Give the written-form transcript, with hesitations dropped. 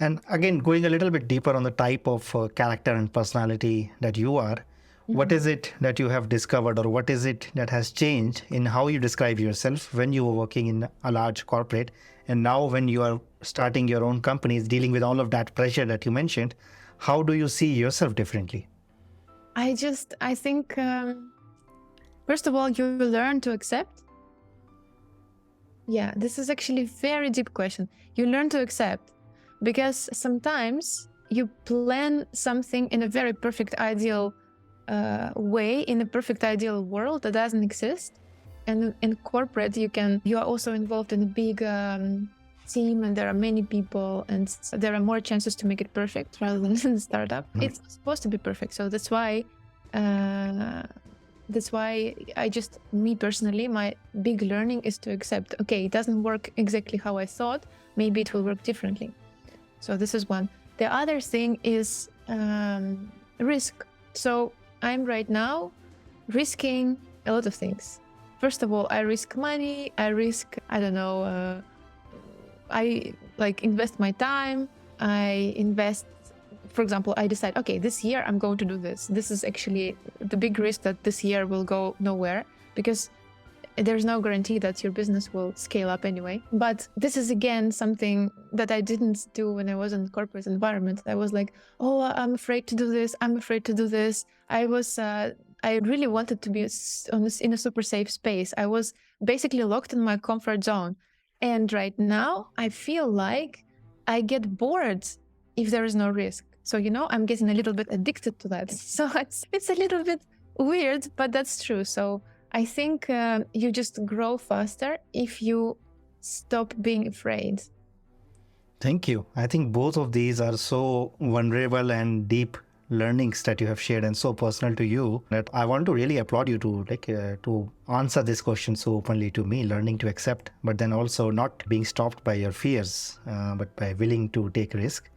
And again, going a little bit deeper on the type of character and personality that you are, what is it that you have discovered, or what is it that has changed in how you describe yourself when you were working in a large corporate, and now when you are starting your own companies, dealing with all of that pressure that you mentioned, how do you see yourself differently? I think, first of all, you learn to accept. Yeah, this is actually a very deep question. You learn to accept because sometimes you plan something in a very perfect, ideal way, in a perfect, ideal world that doesn't exist. And in corporate, you are also involved in a big team, and there are many people, and there are more chances to make it perfect rather than in a startup. It's not supposed to be perfect, so that's why me personally, my big learning is to accept, okay, it doesn't work exactly how I thought, maybe it will work differently. So this is one. The other thing is risk. So I'm right now risking a lot of things. First of all, I risk money, I invest my time, I invest, for example, I decide, okay, this year I'm going to do this. This is actually the big risk that this year will go nowhere, because there's no guarantee that your business will scale up anyway. But this is again something that I didn't do when I was in corporate environment. I was like, oh, I'm afraid to do this. I'm afraid to do this. I really wanted to be in a super safe space. I was basically locked in my comfort zone. And right now I feel like I get bored if there is no risk. So, I'm getting a little bit addicted to that. So it's a little bit weird, but that's true. So I think you just grow faster if you stop being afraid. Thank you. I think both of these are so vulnerable and deep learnings that you have shared, and so personal to you, that I want to really applaud you to answer this question so openly to me, learning to accept, but then also not being stopped by your fears, but by willing to take risk.